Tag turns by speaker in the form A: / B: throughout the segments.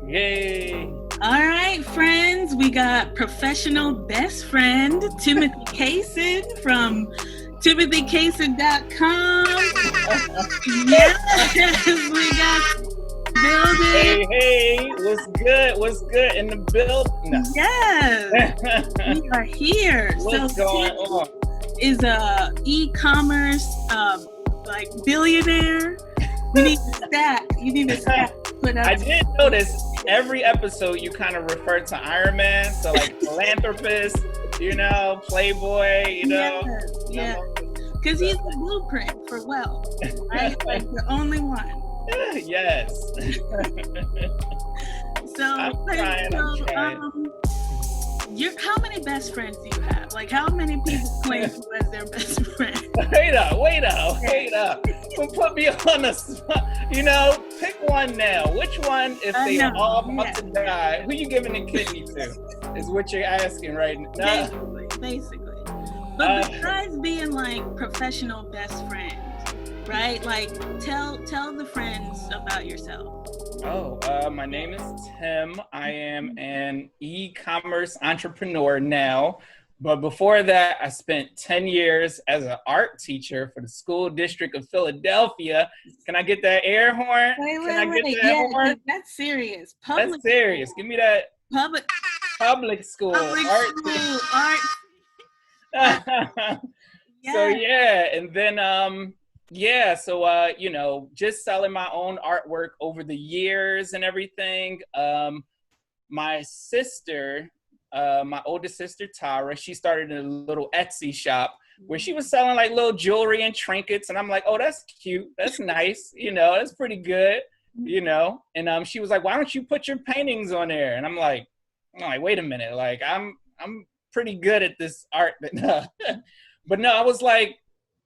A: Yay!
B: All right, friends, we got professional best friend Timothy Caison from TimothyCaison.com. Yes, we got building.
A: Hey, what's good? What's good in the build? No.
B: Yes, we are here.
A: What's going on?
B: Is a e-commerce like billionaire. You need to stack.
A: I did notice every episode you kind of refer to Iron Man, so like philanthropist, playboy,
B: Yes. Because he's the blueprint for wealth, right? Like the only one.
A: Yes. I'm trying.
B: How many best friends do you have? Like, how many people claim you as their best friend?
A: Wait up. Don't put me on the spot. Pick one now. Which one, if they are all about to die, who you giving the kidney to? Is what you're asking right now.
B: Basically. But besides being like professional best friends, right? Like, tell the friends about yourself.
A: My name is Tim. I am an e-commerce entrepreneur now. But before that, I spent 10 years as an art teacher for the school district of Philadelphia. Can I get that air horn?
B: Wait. Yeah, that's serious.
A: That's serious. Give me that public school art. So yeah, and then just selling my own artwork over the years and everything. My sister, my oldest sister, Tara, she started a little Etsy shop where she was selling like little jewelry and trinkets. And I'm like, oh, that's cute. That's nice. That's pretty good, And she was like, why don't you put your paintings on there? And I'm like, wait a minute. Like, I'm pretty good at this art. But no, I was like,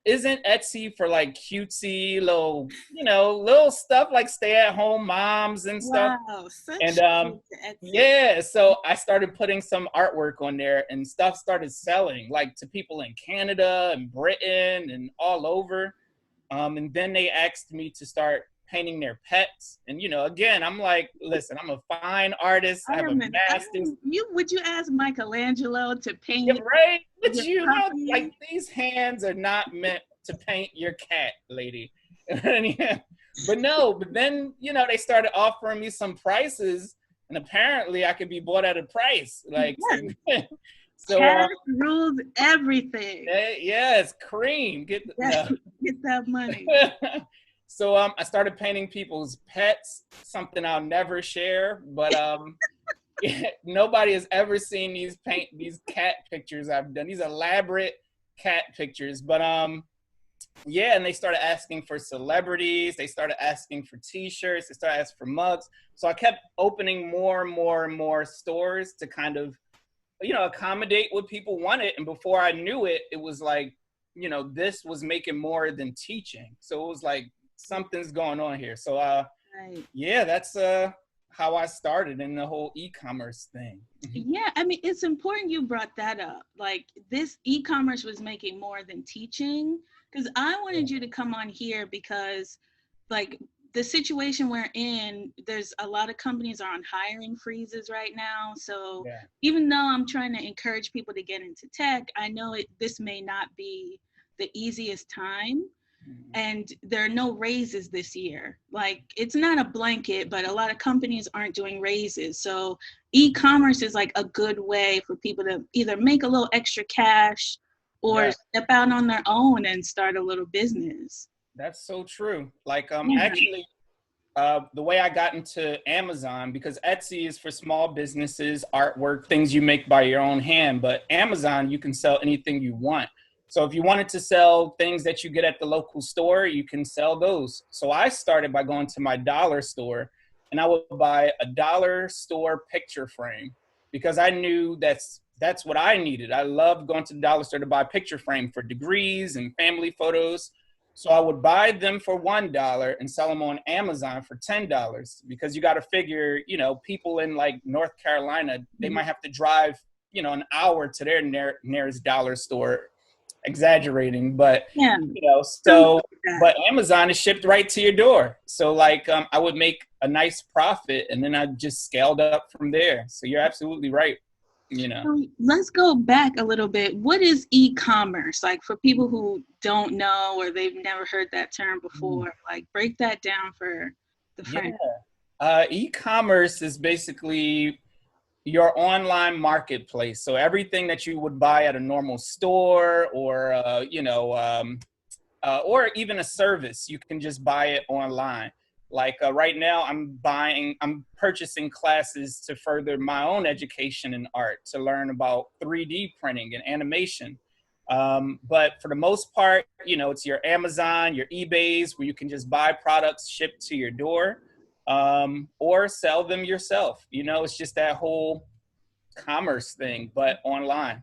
A: isn't Etsy for like cutesy little stuff like stay-at-home moms and stuff?
B: Wow,
A: so I started putting some artwork on there, and stuff started selling like to people in Canada and Britain and all over. And then they asked me to start painting their pets, and again, I'm like, listen, I'm a fine artist. I have a master's.
B: Would you ask Michelangelo to paint?
A: Yeah, right, but like these hands are not meant to paint your cat, lady. But then they started offering me some prices, and apparently I could be bought at a price. Like, so
B: cash rules everything.
A: Yes, cream. Get
B: that money.
A: So I started painting people's pets, something I'll never share, but nobody has ever seen these cat pictures I've done, these elaborate cat pictures. But and they started asking for celebrities, they started asking for t-shirts, they started asking for mugs. So I kept opening more and more and more stores to kind of, accommodate what people wanted. And before I knew it, it was like, this was making more than teaching. So it was like, something's going on here. So that's how I started in the whole e-commerce thing.
B: Yeah, I mean, it's important you brought that up. Like, this e-commerce was making more than teaching, because I wanted you to come on here because, like, the situation we're in, there's a lot of companies are on hiring freezes right now. So even though I'm trying to encourage people to get into tech, I know this may not be the easiest time. And there are no raises this year. Like, it's not a blanket, but a lot of companies aren't doing raises. So e-commerce is like a good way for people to either make a little extra cash or step out on their own and start a little business.
A: That's so true. Like, actually, the way I got into Amazon, because Etsy is for small businesses, artwork, things you make by your own hand. But Amazon, you can sell anything you want. So if you wanted to sell things that you get at the local store, you can sell those. So I started by going to my dollar store, and I would buy a dollar store picture frame, because I knew that's what I needed. I loved going to the dollar store to buy a picture frame for degrees and family photos. So I would buy them for $1 and sell them on Amazon for $10, because you got to figure, people in like North Carolina, they might have to drive, an hour to their nearest dollar store. exaggerating, but
B: Yeah.
A: so, but Amazon is shipped right to your door. So like, I would make a nice profit and then I just scaled up from there. So you're absolutely right.
B: So let's go back a little bit. What is e-commerce? Like for people who don't know or they've never heard that term before, like break that down for the friends.
A: E-commerce is basically your online marketplace. So everything that you would buy at a normal store or, or even a service, you can just buy it online. Like right now, I'm purchasing classes to further my own education in art, to learn about 3D printing and animation. But for the most part, it's your Amazon, your eBays, where you can just buy products shipped to your door, or sell them yourself. It's just that whole commerce thing, but online.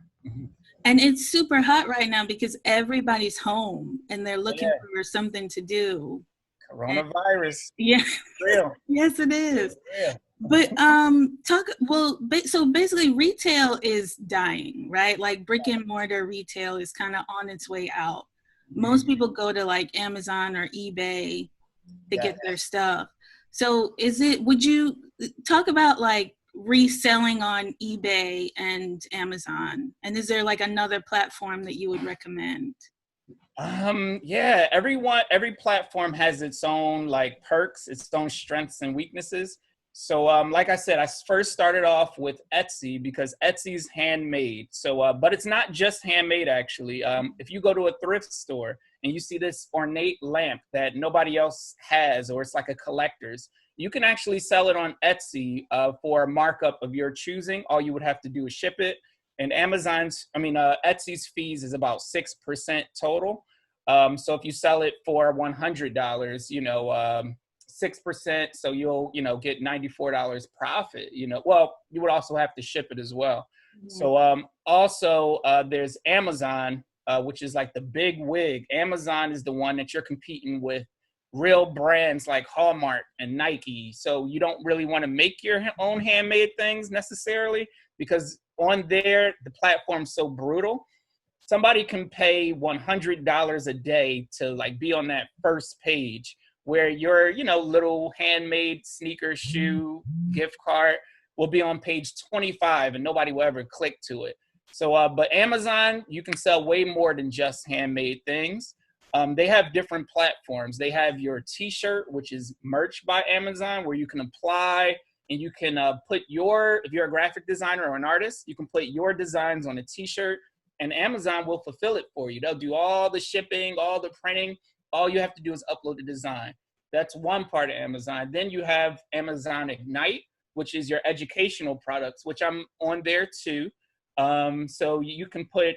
B: And it's super hot right now because everybody's home and they're looking for something to do.
A: Coronavirus.
B: Yeah.
A: Real.
B: Yes, it is.
A: Yeah.
B: But so basically retail is dying, right? Like brick and mortar retail is kind of on its way out. Most people go to like Amazon or eBay to get their stuff. So would you talk about like reselling on eBay and Amazon? And is there like another platform that you would recommend?
A: Every platform has its own like perks, its own strengths and weaknesses. So like I said, I first started off with Etsy because Etsy's handmade. So but it's not just handmade actually. If you go to a thrift store and you see this ornate lamp that nobody else has, or it's like a collector's, you can actually sell it on Etsy for a markup of your choosing. All you would have to do is ship it. And Etsy's fees is about 6% total. So if you sell it for $100, 6%, so you'll, get $94 profit, well, you would also have to ship it as well. So also there's Amazon, which is like the big wig. Amazon is the one that you're competing with real brands like Hallmark and Nike. So you don't really want to make your own handmade things necessarily, because on there, the platform's so brutal. Somebody can pay $100 a day to like be on that first page where your, little handmade sneaker, shoe, gift card will be on page 25 and nobody will ever click to it. So, but Amazon, you can sell way more than just handmade things. They have different platforms. They have your t-shirt, which is merch by Amazon, where you can apply and you can if you're a graphic designer or an artist, you can put your designs on a t-shirt and Amazon will fulfill it for you. They'll do all the shipping, all the printing. All you have to do is upload the design. That's one part of Amazon. Then you have Amazon Ignite, which is your educational products, which I'm on there too. So you can put,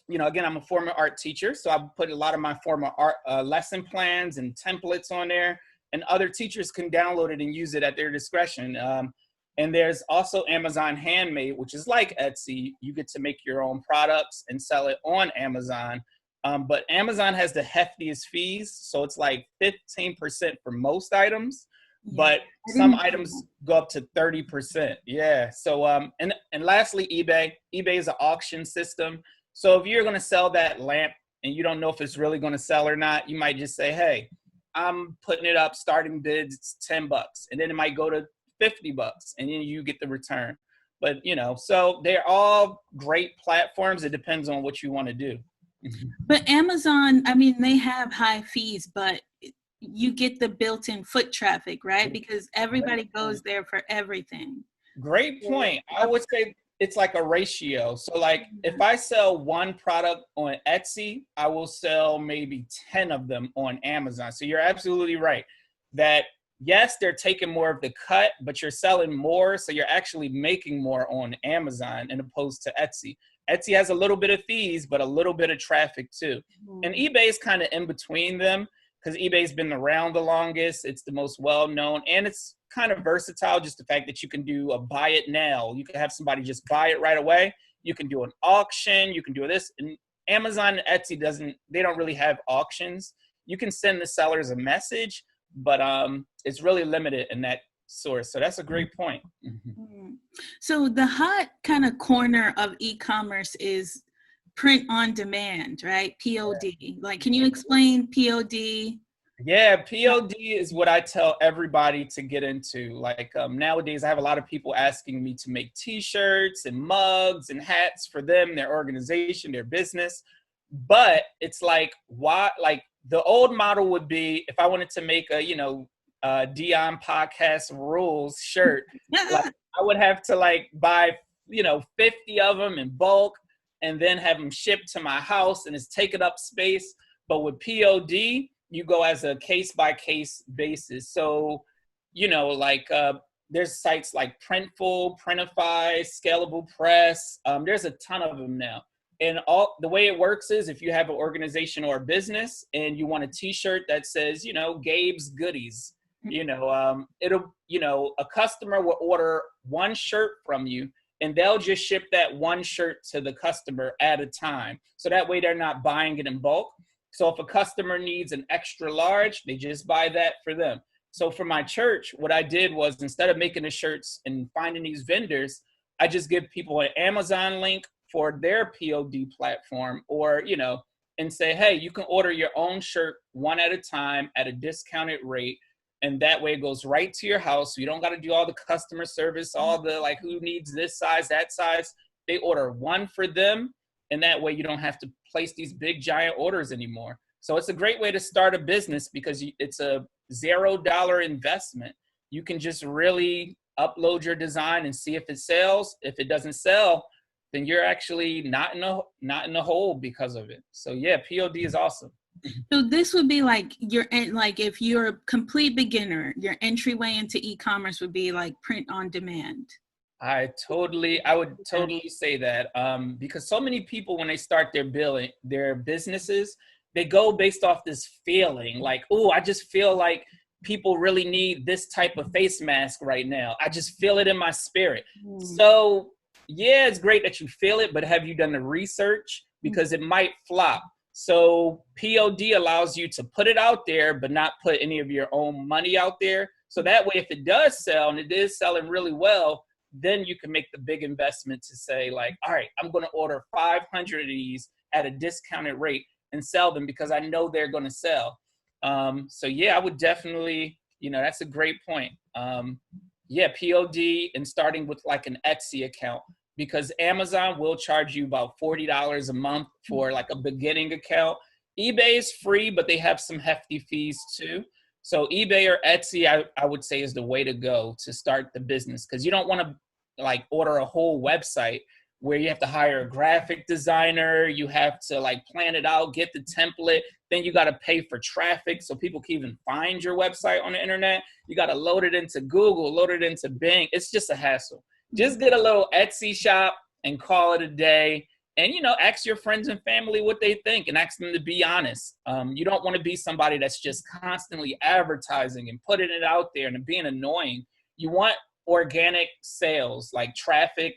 A: again, I'm a former art teacher, so I put a lot of my former art lesson plans and templates on there, and other teachers can download it and use it at their discretion. And there's also Amazon Handmade, which is like Etsy. You get to make your own products and sell it on Amazon. But Amazon has the heftiest fees, so it's like 15% for most items, but some items go up to 30%. Yeah. So and lastly, eBay. eBay is an auction system. So if you're going to sell that lamp and you don't know if it's really going to sell or not, you might just say, hey, I'm putting it up, starting bids, it's $10. And then it might go to $50 and then you get the return. But, so they're all great platforms. It depends on what you want to do.
B: But Amazon, they have high fees, but you get the built-in foot traffic, right? Because everybody goes there for everything.
A: Great point. I would say it's like a ratio. So like if I sell one product on Etsy, I will sell maybe 10 of them on Amazon. So you're absolutely right that yes, they're taking more of the cut, but you're selling more. So you're actually making more on Amazon as opposed to Etsy. Etsy has a little bit of fees, but a little bit of traffic too. And eBay is kind of in between them because eBay's been around the longest. It's the most well-known and it's kind of versatile. Just the fact that you can do a buy it now. You can have somebody just buy it right away. You can do an auction. You can do this. And Amazon and Etsy they don't really have auctions. You can send the sellers a message, but it's really limited in that source. So that's a great point.
B: So the hot kind of corner of e-commerce is print on demand, right? POD. Like, can you explain POD?
A: Yeah, POD is what I tell everybody to get into. Like nowadays, I have a lot of people asking me to make T-shirts and mugs and hats for them, their organization, their business. But it's like, why? Like the old model would be if I wanted to make a, Dion Podcast Rules shirt, like I would have to like buy, 50 of them in bulk and then have them shipped to my house, and it's taking up space. But with POD, you go as a case by case basis. So, there's sites like Printful, Printify, Scalable Press. There's a ton of them now. And all the way it works is if you have an organization or a business and you want a T-shirt that says, Gabe's Goodies, a customer will order one shirt from you, and they'll just ship that one shirt to the customer at a time. So that way they're not buying it in bulk. So if a customer needs an extra large, they just buy that for them. So for my church, what I did was instead of making the shirts and finding these vendors, I just give people an Amazon link for their POD platform, or, and say, hey, you can order your own shirt one at a time at a discounted rate. And that way it goes right to your house. So you don't got to do all the customer service, all the like, who needs this size, that size. They order one for them. And that way you don't have to place these big giant orders anymore. So it's a great way to start a business because it's a $0 investment. You can just really upload your design and see if it sells. If it doesn't sell, then you're actually not in the hole because of it. So yeah, POD is awesome.
B: So this would be like if you're a complete beginner, your entryway into e-commerce would be like print on demand.
A: I would totally say that because so many people, when they start their businesses, they go based off this feeling like, oh, I just feel like people really need this type of face mask right now. I just feel it in my spirit. So yeah, it's great that you feel it, but have you done the research? Because it might flop. So POD allows you to put it out there, but not put any of your own money out there. So that way, if it does sell and it is selling really well, then you can make the big investment to say like, all right, I'm going to order 500 of these at a discounted rate and sell them because I know they're going to sell. So yeah, I would definitely, that's a great point. Yeah, POD and starting with like an Etsy account, because Amazon will charge you about $40 a month for like a beginning account. eBay is free, but they have some hefty fees too. So eBay or Etsy, I would say, is the way to go to start the business, because you don't want to like order a whole website where you have to hire a graphic designer. You have to like plan it out, get the template. Then you got to pay for traffic so people can even find your website on the internet. You got to load it into Google, load it into Bing. It's just a hassle. Just get a little Etsy shop and call it a day. And, ask your friends and family what they think and ask them to be honest. You don't want to be somebody that's just constantly advertising and putting it out there and being annoying. You want organic sales, like traffic,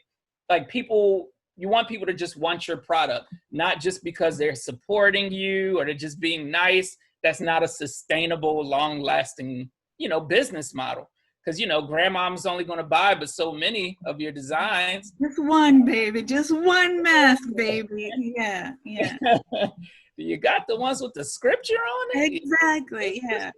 A: like people. You want people to just want your product, not just because they're supporting you or they're just being nice. That's not a sustainable, long-lasting, business model. Because, grandmom's only going to buy but so many of your designs.
B: Just one, baby. Just one mask, baby. Yeah.
A: You got the ones with the scripture on it?
B: Exactly. Yeah.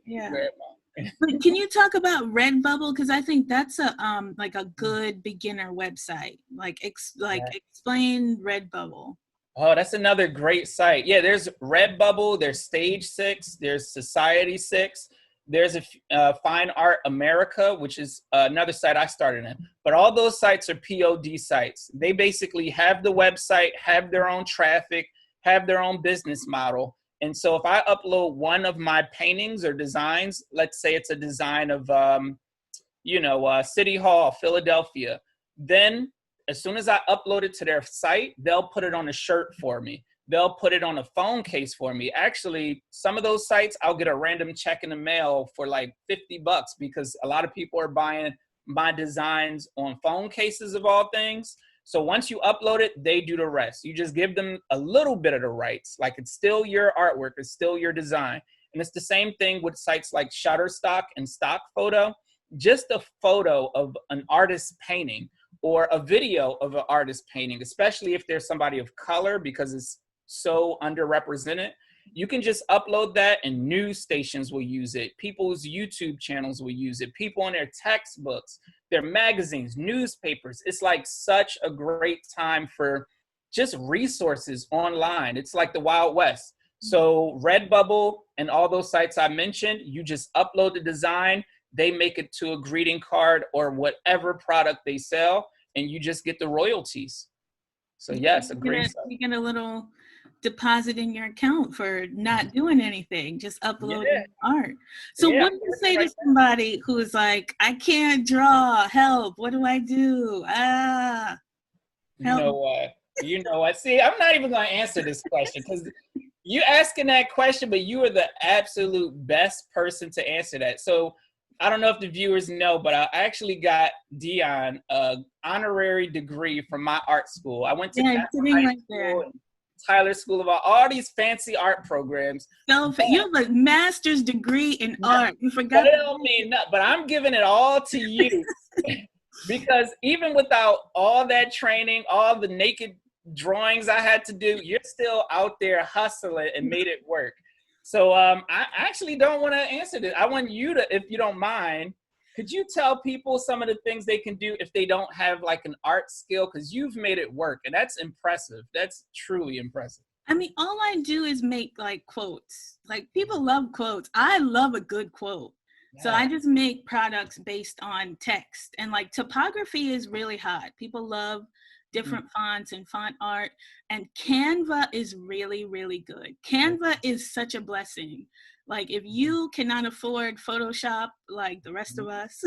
B: But can you talk about Redbubble? Because I think that's a good beginner website. Explain Redbubble.
A: Oh, that's another great site. Yeah, there's Redbubble, there's Stage 6, there's Society 6. There's a Fine Art America, which is another site I started in. But all those sites are POD sites. They basically have the website, have their own traffic, have their own business model. And so if I upload one of my paintings or designs, let's say it's a design of, City Hall, Philadelphia, then as soon as I upload it to their site, they'll put it on a shirt for me. They'll put it on a phone case for me. Actually, some of those sites, I'll get a random check in the mail for like $50 because a lot of people are buying my designs on phone cases of all things. So once you upload it, they do the rest. You just give them a little bit of the rights. Like it's still your artwork. It's still your design. And it's the same thing with sites like Shutterstock and Stock Photo. Just a photo of an artist's painting or a video of an artist painting, especially if there's somebody of color, because it's so underrepresented. You can just upload that and news stations will use it. People's YouTube channels will use it. People in their textbooks, their magazines, newspapers. It's like such a great time for just resources online. It's like the Wild West. So Redbubble and all those sites I mentioned, you just upload the design, they make it to a greeting card or whatever product they sell, and you just get the royalties. So yes, a great site.
B: You get a little deposit in your account for not doing anything, just uploading art. So what do you say to somebody who's like, I can't draw, help, what do I do? Help.
A: You know what? See, I'm not even going to answer this question because you asking that question, but you are the absolute best person to answer that. So I don't know if the viewers know, but I actually got Dion an honorary degree from my art school. I went to Tyler School of Art, all these fancy art programs.
B: So you have a master's degree in art. You forgot.
A: But it don't mean nothing, but I'm giving it all to you. Because even without all that training, all the naked drawings I had to do, you're still out there hustling and made it work. So I actually don't want to answer this. I want you to, if you don't mind, could you tell people some of the things they can do if they don't have like an art skill? Because you've made it work, and that's impressive. That's truly impressive.
B: I mean, all I do is make like quotes. Like people love quotes. I love a good quote. Yeah. So I just make products based on text, and like typography is really hot. People love different fonts and font art, and Canva is really, really good. Canva is such a blessing. Like if you cannot afford Photoshop like the rest of us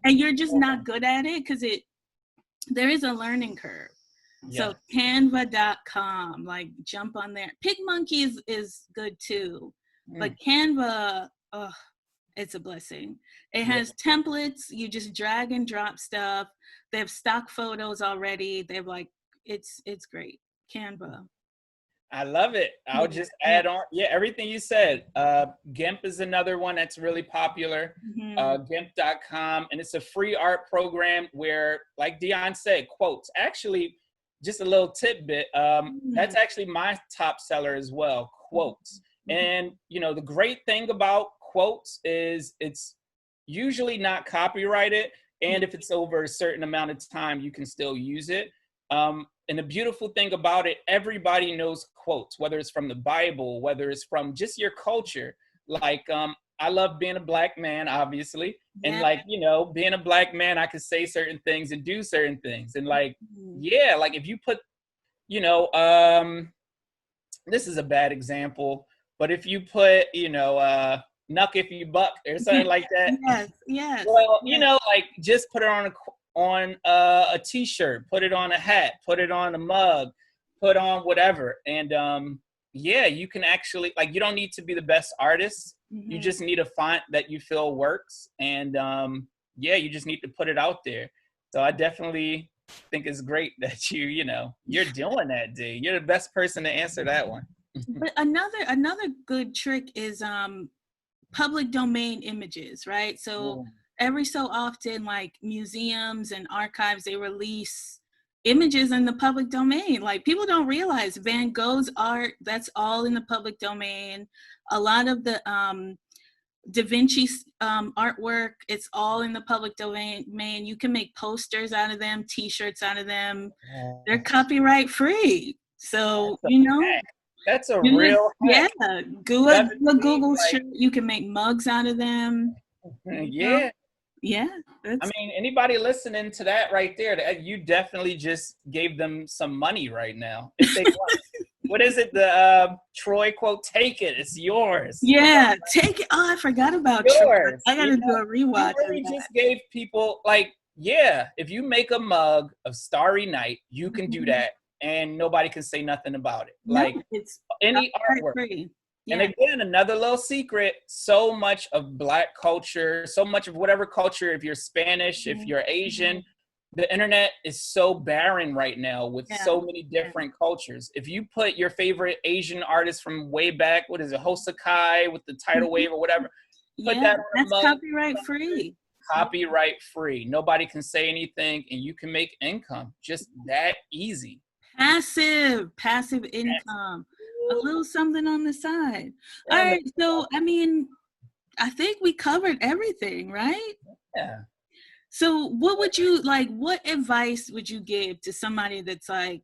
B: and you're just not good at it, because there is a learning curve. So canva.com, like jump on there. PicMonkey is good too. But Canva, it's a blessing. It has templates. You just drag and drop stuff. They have stock photos already. They have like, it's great. Canva.
A: I love it. I'll just add on. Yeah, everything you said. GIMP is another one that's really popular. GIMP.com. And it's a free art program where, like Dion said, quotes. Actually, just a little tidbit. That's actually my top seller as well, quotes. And, you know, the great thing about quotes is it's usually not copyrighted. And if it's over a certain amount of time, you can still use it. And the beautiful thing about it, everybody knows quotes, whether it's from the Bible, whether it's from just your culture. Like, I love being a Black man, obviously. And like, you know, being a Black man, I can say certain things and do certain things. And like, like if you put, you know, this is a bad example, but if you put, you know, knuck if you buck or something like that. Well, you know, like just put it on a t-shirt, put it on a hat, put it on a mug, put on whatever. And you can actually, like, you don't need to be the best artist. You just need a font that you feel works. And you just need to put it out there. So I definitely think it's great that you're doing that, D. You're the best person to answer that one.
B: But another good trick is public domain images, right? So every so often, like museums and archives, they release images in the public domain. Like people don't realize Van Gogh's art, that's all in the public domain. A lot of the Da Vinci's artwork, it's all in the public domain. You can make posters out of them, t-shirts out of them. They're copyright free. So,
A: that's a real hack.
B: Google shirt, you can make mugs out of them.
A: I mean, anybody listening to that right there, you definitely just gave them some money right now. If they want. What is it? The Troy quote, take it, it's yours.
B: Yeah, take it. Oh, I forgot about yours. I gotta do a rewatch.
A: You really just gave people, like, if you make a mug of Starry Night, you can do that and nobody can say nothing about it. Like, it's any artwork. Free. And again, another little secret, so much of Black culture, so much of whatever culture, if you're Spanish, if you're Asian, the internet is so barren right now with so many different cultures. If you put your favorite Asian artist from way back, what is it, Hosakai with the tidal wave or whatever, put that on
B: that's copyright free.
A: copyright free. Nobody can say anything, and you can make income just that easy.
B: Passive income, a little something on the side. All right, so I mean, I think we covered everything, right?
A: Yeah.
B: So what would you like, what advice would you give to somebody that's like,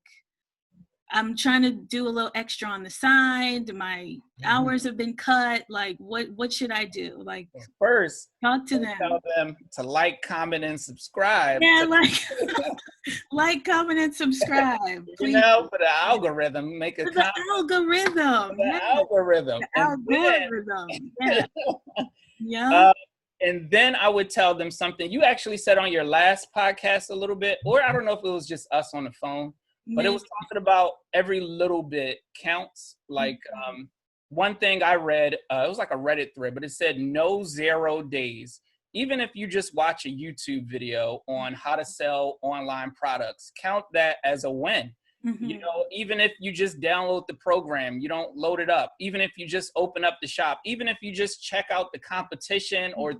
B: I'm trying to do a little extra on the side, my hours have been cut, like what should I do? Like,
A: first,
B: talk to them.
A: Tell them to like, comment, and subscribe.
B: Yeah, like, comment, and subscribe. Please.
A: You know, for the algorithm, make a comment.
B: Algorithm.
A: The algorithm.
B: The algorithm. Yeah. Yeah.
A: And then I would tell them something you actually said on your last podcast a little bit, or I don't know if it was just us on the phone, but it was talking about every little bit counts. Like one thing I read, it was like a Reddit thread, but it said no 0 days. Even if you just watch a YouTube video on how to sell online products, count that as a win. You know, even if you just download the program, you don't load it up, even if you just open up the shop, even if you just check out the competition or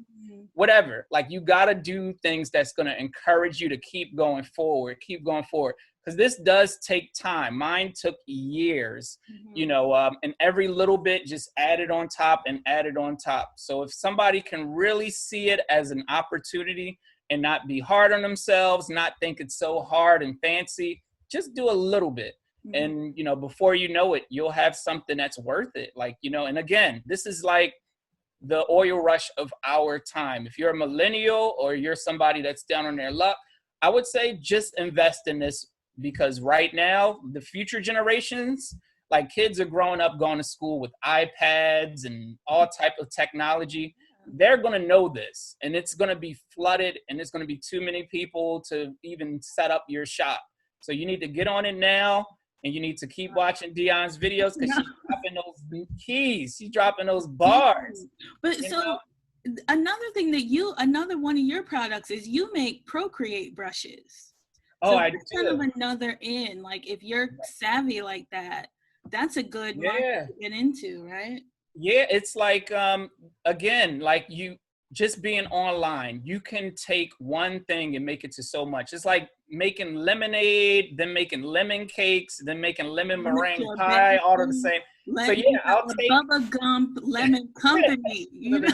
A: whatever, like you got to do things that's going to encourage you to keep going forward. Because this does take time. Mine took years, you know, and every little bit just added on top and added on top. So if somebody can really see it as an opportunity and not be hard on themselves, not think it's so hard and fancy, just do a little bit. And, you know, before you know it, you'll have something that's worth it. Like, you know, and again, this is like the oil rush of our time. If you're a millennial or you're somebody that's down on their luck, I would say just invest in this, because right now, the future generations, like kids are growing up, going to school with iPads and all type of technology. They're going to know this, and it's going to be flooded, and it's going to be too many people to even set up your shop. So you need to get on it now, and you need to keep watching Dion's videos, because she's dropping those keys. She's dropping those bars.
B: But so another one of your products is you make Procreate brushes.
A: Oh,
B: so
A: I
B: that's
A: do.
B: Kind of another in, like if you're savvy like that, that's a good market to get into, right?
A: Yeah, it's like, again, like you just being online, you can take one thing and make it to so much. It's like making lemonade, then making lemon cakes, then making lemon meringue pie, all of the same. So yeah, I'll take
B: Bubba Gump Lemon Company. You know?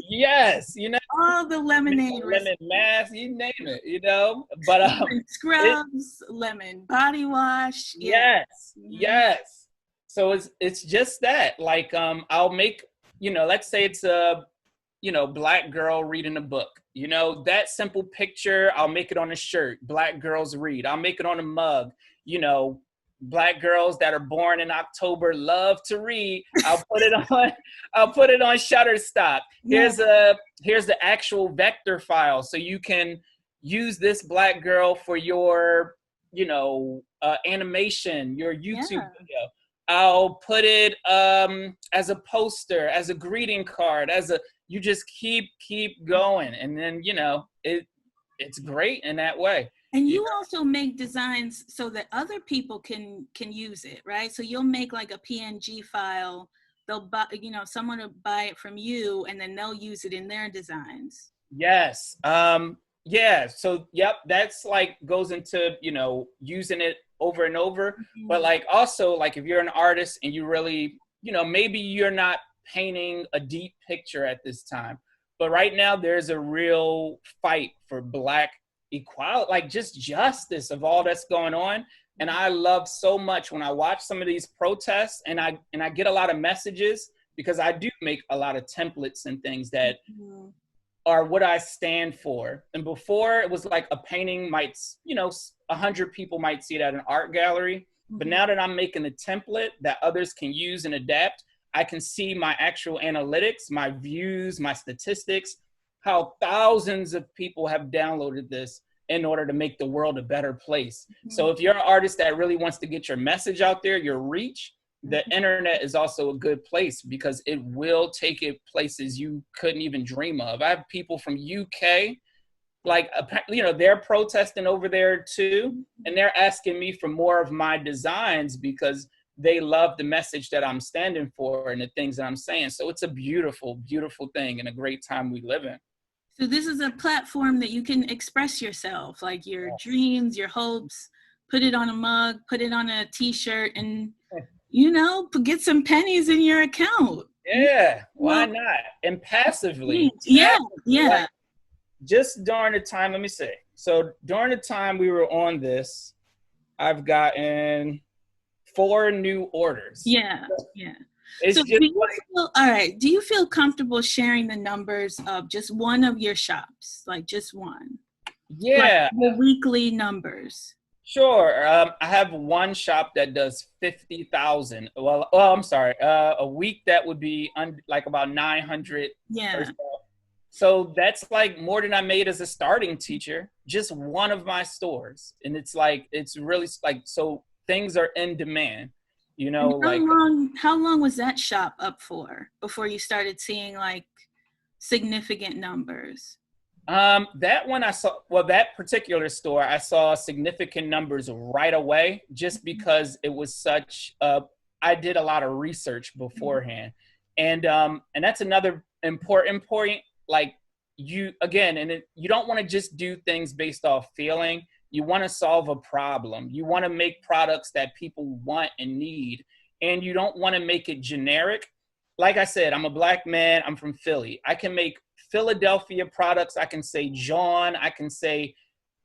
A: Yes, you know,
B: all the lemonade,
A: lemon mask, you name it, you know. But
B: lemon scrubs, lemon body wash.
A: Yes, yes. So it's just that. Like I'll make, you know, let's say it's a, you know, black girl reading a book. You know, that simple picture, I'll make it on a shirt. Black girls read. I'll make it on a mug. You know, black girls that are born in October love to read. I'll put it on Shutterstock. Here's the actual vector file, so you can use this black girl for your, you know, animation, your YouTube video. I'll put it as a poster, as a greeting card, you just keep going, and then, you know, it's great in that way.
B: And you also make designs so that other people can use it, right? So you'll make like a PNG file. They'll buy, you know, someone will buy it from you, and then they'll use it in their designs.
A: Yes. Yeah. So yep, that's like goes into, you know, using it over and over. But like also, like if you're an artist and you really, you know, maybe you're not painting a deep picture at this time, but right now there's a real fight for Black equality, like just justice of all that's going on. And I love so much when I watch some of these protests, and I get a lot of messages, because I do make a lot of templates and things that are what I stand for. And before, it was like a painting might, you know, 100 people might see it at an art gallery. But now that I'm making a template that others can use and adapt, I can see my actual analytics, my views, my statistics, how thousands of people have downloaded this in order to make the world a better place. So if you're an artist that really wants to get your message out there, your reach, the internet is also a good place, because it will take it places you couldn't even dream of. I have people from UK, like, you know, they're protesting over there too, and they're asking me for more of my designs because they love the message that I'm standing for and the things that I'm saying. So it's a beautiful, beautiful thing, and a great time we live in.
B: So this is a platform that you can express yourself, like your dreams, your hopes, put it on a mug, put it on a t-shirt, and, get some pennies in your account.
A: Yeah, why not? And passively.
B: Yeah.
A: Like, just during the time, let me see. So during the time we were on this, I've gotten 4 new orders.
B: Yeah.
A: It's
B: so
A: just
B: do you feel comfortable sharing the numbers of just one of your shops, like just one?
A: Yeah.
B: Like the weekly numbers.
A: Sure. I have one shop that does 50,000. Well, I'm sorry. A week that would be like about 900.
B: Yeah.
A: So that's like more than I made as a starting teacher, just one of my stores. And it's like, it's really like, so things are in demand,
B: How long was that shop up for before you started seeing like significant numbers?
A: That one that particular store, I saw significant numbers right away, just because it was such, I did a lot of research beforehand. And that's another important point. Like you don't want to just do things based off feeling. You want to solve a problem. You want to make products that people want and need. And you don't want to make it generic. Like I said, I'm a Black man. I'm from Philly. I can make Philadelphia products. I can say John. I can say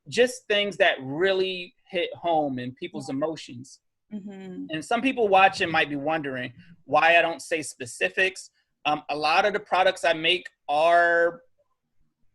A: just things that really hit home in people's emotions. Mm-hmm. And some people watching might be wondering why I don't say specifics. A lot of the products I make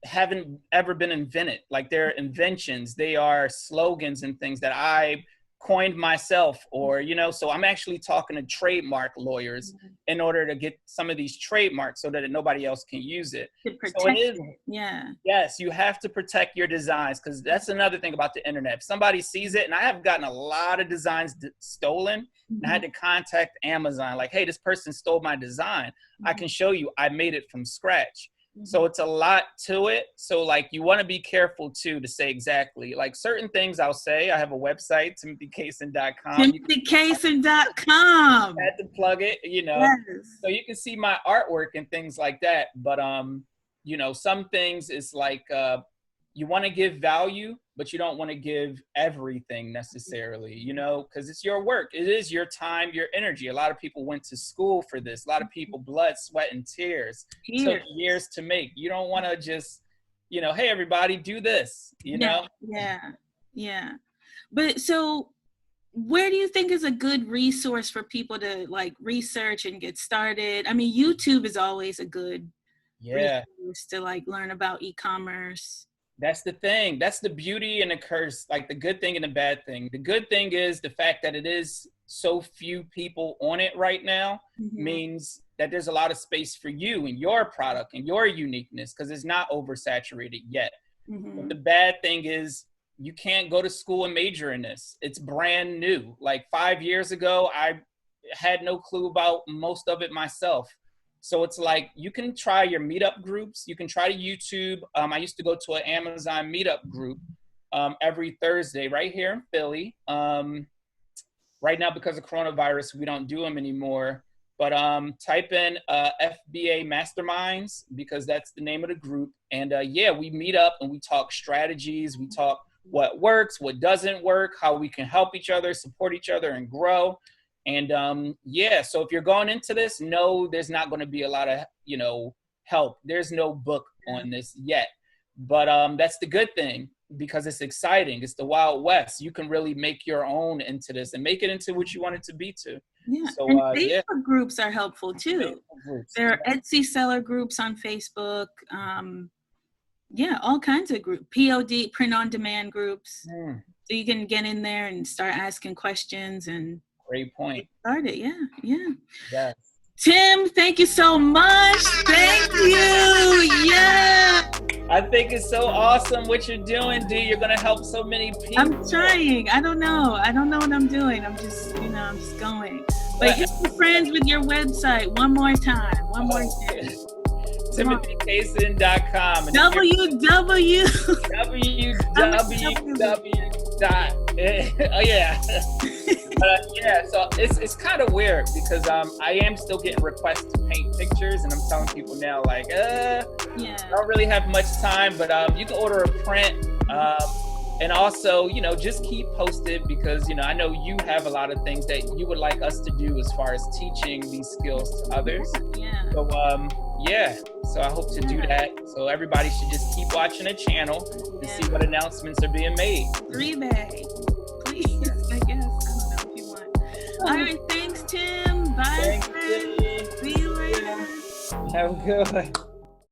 A: haven't ever been invented. Like they're inventions. They are slogans and things that I coined myself, or, so I'm actually talking to trademark lawyers in order to get some of these trademarks so that nobody else can use it.
B: To protect it. Yeah.
A: Yes, you have to protect your designs, because that's another thing about the internet. If somebody sees it, and I have gotten a lot of designs stolen, and I had to contact Amazon, like, hey, this person stole my design. I can show you I made it from scratch. So it's a lot to it. So like you want to be careful too to say exactly like certain things I'll say. I have a website, TimothyCaison.com.
B: TimothyCaison.com.
A: I had to plug it,
B: Yes.
A: So you can see my artwork and things like that. But some things is like you want to give value, but you don't want to give everything necessarily, because it's your work. It is your time, your energy. A lot of people went to school for this. A lot of people, blood, sweat, and tears. Took years to make. You don't want to just, hey, everybody, do this, know?
B: Yeah. But so where do you think is a good resource for people to like research and get started? I mean, YouTube is always a good resource to like learn about e-commerce.
A: That's the thing. That's the beauty and the curse, like the good thing and the bad thing. The good thing is the fact that it is so few people on it right now means that there's a lot of space for you and your product and your uniqueness, because it's not oversaturated yet. But the bad thing is you can't go to school and major in this. It's brand new. Like 5 years ago, I had no clue about most of it myself. So it's like, you can try your meetup groups. You can try to YouTube. I used to go to an Amazon meetup group every Thursday right here in Philly. Right now, because of coronavirus, we don't do them anymore. But type in FBA Masterminds, because that's the name of the group. And we meet up and we talk strategies. We talk what works, what doesn't work, how we can help each other, support each other, and grow. And so if you're going into this, no, there's not going to be a lot of, help. There's no book on this yet. But that's the good thing, because it's exciting. It's the Wild West. You can really make your own into this and make it into what you want it to be to.
B: Yeah. So, and Facebook groups are helpful too. There are Etsy seller groups on Facebook. All kinds of groups. POD, print on demand groups. So you can get in there and start asking questions and
A: great point.
B: Started, yeah.
A: Yes.
B: Tim, thank you so much. Thank you. Yeah.
A: I think it's so awesome what you're doing, D. You're gonna help so many people.
B: I'm trying. I don't know what I'm doing. I'm just going. But hit your friends with your website one more time.
A: TimothyCaison.com.
B: www.
A: dot. Oh yeah. Yeah, so it's kind of weird because I am still getting requests to paint pictures, and I'm telling people now like, I don't really have much time, but you can order a print. And also, you know, just keep posted because, you know, I know you have a lot of things that you would like us to do as far as teaching these skills to others.
B: Yeah.
A: So, so I hope to do that. So everybody should just keep watching the channel to see what announcements are being made.
B: 3-bay, please, I guess. I don't know if you want. All right, thanks, Tim. Bye.
A: Thanks,
B: See you later.
A: Have a good one.